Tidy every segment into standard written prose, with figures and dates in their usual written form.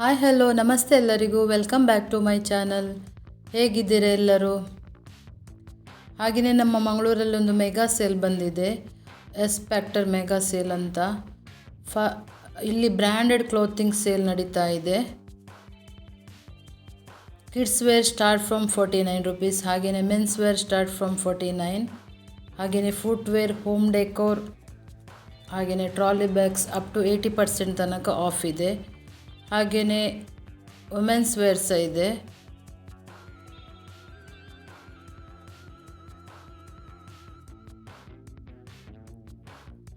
Hi hello ನಮಸ್ತೆ ಎಲ್ಲರಿಗೂ welcome back to my channel. ಹೇಗಿದ್ದೀರಾ ಎಲ್ಲರೂ? ಹಾಗೆಯೇ ನಮ್ಮ ಮಂಗಳೂರಲ್ಲೊಂದು ಮೆಗಾ ಸೇಲ್ ಬಂದಿದೆ, ಎಸ್ ಫ್ಯಾಕ್ಟರ್ ಮೆಗಾ ಸೇಲ್ ಅಂತ. ಇಲ್ಲಿ ಬ್ರ್ಯಾಂಡೆಡ್ ಕ್ಲೋತಿಂಗ್ ಸೇಲ್ ನಡೀತಾ ಇದೆ. Kids wear start from 49 rupees, ಹಾಗೆಯೇ ಮೆನ್ಸ್ ವೇರ್ ಸ್ಟಾರ್ಟ್ ಫ್ರಮ್ 49, ಹಾಗೆಯೇ ಫುಟ್ವೇರ್, ಹೋಮ್ ಡೆಕೋರ್, ಹಾಗೆಯೇ ಟ್ರಾಲಿ ಬ್ಯಾಗ್ಸ್ ಅಪ್ ಟು 80% ತನಕ ಆಫ್ ಇದೆ. ಹಾಗೆಯೇ ವುಮೆನ್ಸ್ ವೇರ್ ಸಹ ಇದೆ.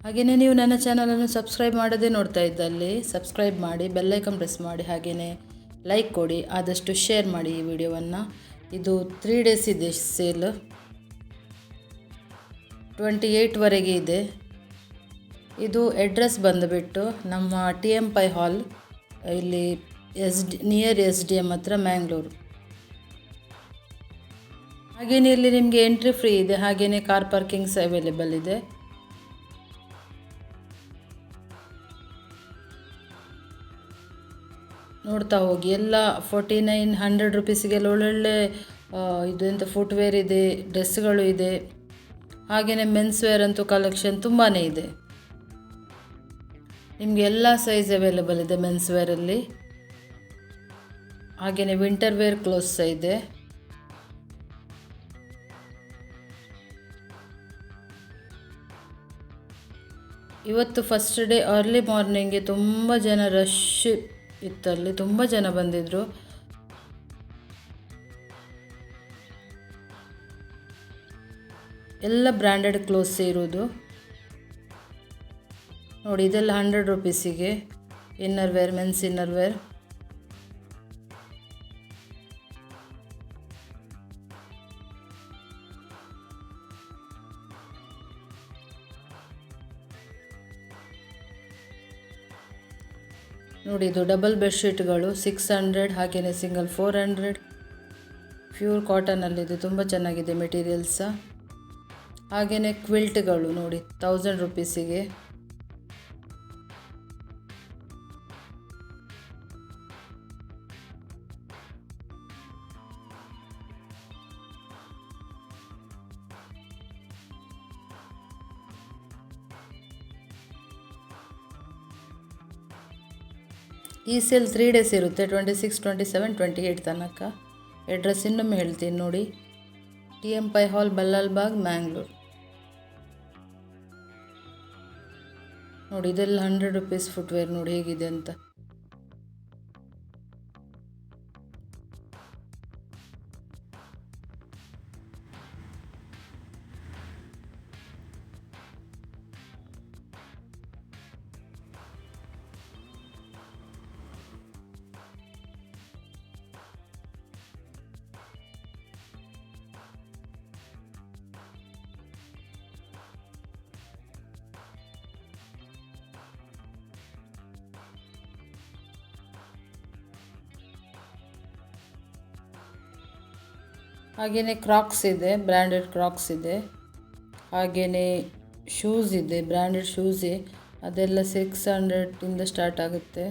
ಹಾಗೆಯೇ ನೀವು ನನ್ನ ಚಾನಲನ್ನು ಸಬ್ಸ್ಕ್ರೈಬ್ ಮಾಡದೆ ನೋಡ್ತಾ ಇದ್ದಲ್ಲಿ ಸಬ್ಸ್ಕ್ರೈಬ್ ಮಾಡಿ, ಬೆಲ್ಲೈಕನ್ ಪ್ರೆಸ್ ಮಾಡಿ, ಹಾಗೆಯೇ ಲೈಕ್ ಕೊಡಿ, ಆದಷ್ಟು ಶೇರ್ ಮಾಡಿ ಈ ವಿಡಿಯೋವನ್ನು. ಇದು 3 days ಇದೆ ಸೇಲ್, 28ವರೆಗೆ ಇದೆ. ಇದು ಅಡ್ರೆಸ್ ಬಂದುಬಿಟ್ಟು ನಮ್ಮ TM ಪೈ ಹಾಲ್, ಇಲ್ಲಿ ನಿಯರ್ SDM ಹತ್ರ ಮ್ಯಾಂಗ್ಳೂರು. ಹಾಗೆಯೇ ಇಲ್ಲಿ ನಿಮಗೆ ಎಂಟ್ರಿ ಫ್ರೀ ಇದೆ, ಹಾಗೆಯೇ ಕಾರ್ ಪಾರ್ಕಿಂಗ್ಸ್ ಅವೈಲೇಬಲ್ ಇದೆ. ನೋಡ್ತಾ ಹೋಗಿ, ಎಲ್ಲ 4900 ರುಪೀಸಿಗೆಲ್ಲ ಒಳ್ಳೊಳ್ಳೆ ಇದು ಎಂಥ ಫುಟ್ವೇರ್ ಇದೆ, ಡ್ರೆಸ್ಗಳು ಇದೆ. ಹಾಗೆಯೇ ಮೆನ್ಸ್ ವೇರ್ ಅಂತೂ ಕಲೆಕ್ಷನ್ ತುಂಬಾ ಇದೆ. ನಿಮಗೆ ಎಲ್ಲ ಸೈಜ್ ಅವೈಲೇಬಲ್ ಇದೆ ಮೆನ್ಸ್ ವೇರಲ್ಲಿ. ಹಾಗೆಯೇ ವಿಂಟರ್ ವೇರ್ ಕ್ಲೋತ್ಸ್ ಸಹ ಇದೆ. ಇವತ್ತು ಫಸ್ಟ್ ಡೇ ಅರ್ಲಿ ಮಾರ್ನಿಂಗ್ಗೆ ತುಂಬ ಜನ ರಶ್ ಇತ್ತಲ್ಲಿ, ತುಂಬ ಜನ ಬಂದಿದ್ದರು. ಎಲ್ಲ ಬ್ರ್ಯಾಂಡೆಡ್ ಕ್ಲೋತ್ಸ್ ಇರೋದು ನೋಡಿ. ಇದೆಲ್ಲ 100 ರುಪೀಸಿಗೆ inner wear, men's inner wear. ನೋಡಿ, ಇದು ಡಬಲ್ ಬೆಡ್ಶೀಟ್ಗಳು 600, ಹಾಗೆಯೇ ಸಿಂಗಲ್ 400. ಪ್ಯೂರ್ ಕಾಟನಲ್ಲಿದೆ, ತುಂಬ ಚೆನ್ನಾಗಿದೆ ಮೆಟೀರಿಯಲ್ಸ. ಹಾಗೆಯೇ ಕ್ವಿಲ್ಟ್ಗಳು ನೋಡಿ 1000 ರುಪೀಸಿಗೆ. ಈ ಸೇಲ್ 3 days ಇರುತ್ತೆ, 26, 27, 28 ತನಕ. ಅಡ್ರೆಸ್ ಇನ್ನೊಮ್ಮೆ ಹೇಳ್ತೀನಿ ನೋಡಿ, TM ಪೈ ಹಾಲ್, ಬಲ್ಲಾಲ್ಬಾಗ್, ಮ್ಯಾಂಗ್ಳೂರು. ನೋಡಿ, ಇದೆಲ್ಲ 100 ರುಪೀಸ್ ಫುಟ್ವೇರ್ ನೋಡಿ ಹೇಗಿದೆ ಅಂತ. ಹಾಗೆಯೇ ಕ್ರಾಕ್ಸ್ ಇದೆ, ಬ್ರ್ಯಾಂಡೆಡ್ ಕ್ರಾಕ್ಸ್ ಇದೆ. ಹಾಗೆಯೇ ಶೂಸ್ ಇದೆ, ಬ್ರ್ಯಾಂಡೆಡ್ ಶೂಸೇ, ಅದೆಲ್ಲ 600 ಸ್ಟಾರ್ಟ್ ಆಗುತ್ತೆ.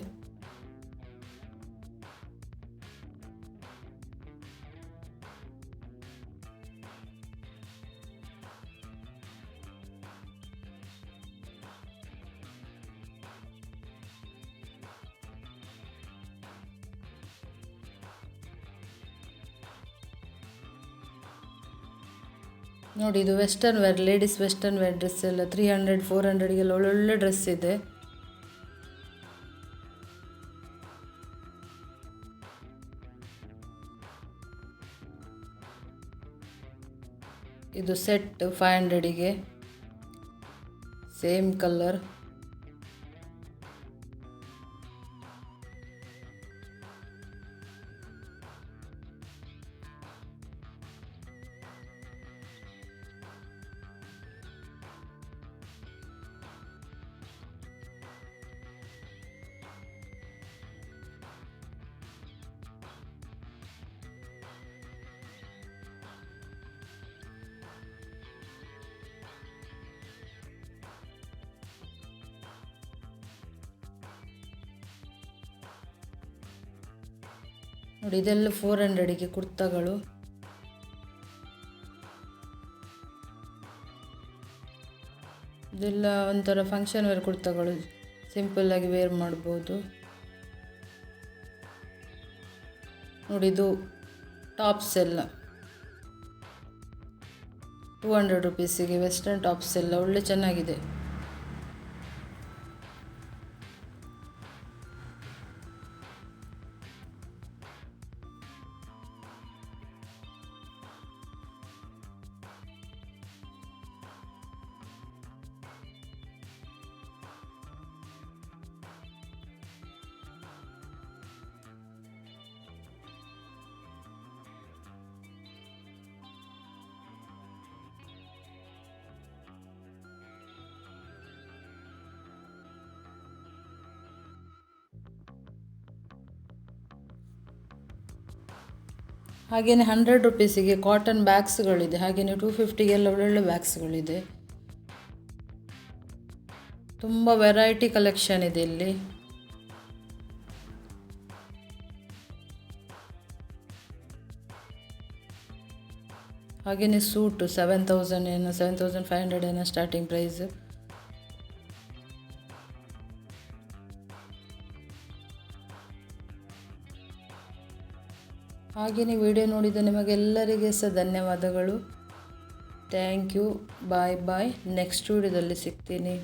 ನೋಡಿ, ಇದು western wear, ladies western wear dress ಎಲ್ಲ 300, 400ಗೆಲ್ಲ ಒಳ್ಳೊಳ್ಳೆ ಡ್ರೆಸ್ ಇದೆ. ಇದು ಸೆಟ್ 500ಗೆ, ಸೇಮ್ ಕಲರ್. ನೋಡಿ, ಇದೆಲ್ಲ 400ಗೆ ಕುರ್ತಾಗಳು. ಇದೆಲ್ಲ ಒಂಥರ ಫಂಕ್ಷನ್ ವೇರ್ ಕುರ್ತಾಗಳು, ಸಿಂಪಲ್ಲಾಗಿ ವೇರ್ ಮಾಡ್ಬೋದು. ನೋಡಿ, ಇದು ಟಾಪ್ಸ್ ಎಲ್ಲ 200 ರುಪೀಸಿಗೆ ವೆಸ್ಟರ್ನ್ ಟಾಪ್ಸ್ ಎಲ್ಲ ಒಳ್ಳೆ ಚೆನ್ನಾಗಿದೆ. ಹಾಗೆಯೇ 100 ರುಪೀಸಿಗೆ ಕಾಟನ್ ಬ್ಯಾಗ್ಸ್ಗಳಿದೆ. ಹಾಗೆಯೇ 250ಗೆಲ್ಲ ಒಳ್ಳೊಳ್ಳೆ ಬ್ಯಾಗ್ಸ್ಗಳಿದೆ. ತುಂಬ ವೆರೈಟಿ ಕಲೆಕ್ಷನ್ ಇದೆ ಇಲ್ಲಿ. ಹಾಗೆಯೇ ಸೂಟು 7000 ಏನೋ 7500 ಏನೋ ಸ್ಟಾರ್ಟಿಂಗ್ ಪ್ರೈಸ್. ಹಾಗೆಯೇ ವಿಡಿಯೋ ನೋಡಿದ ನಿಮಗೆಲ್ಲರಿಗೆ ಸಹ ಧನ್ಯವಾದಗಳು. Thank you. Bye bye. Next ವಿಡಿಯೋದಲ್ಲಿ ಸಿಗ್ತೀನಿ.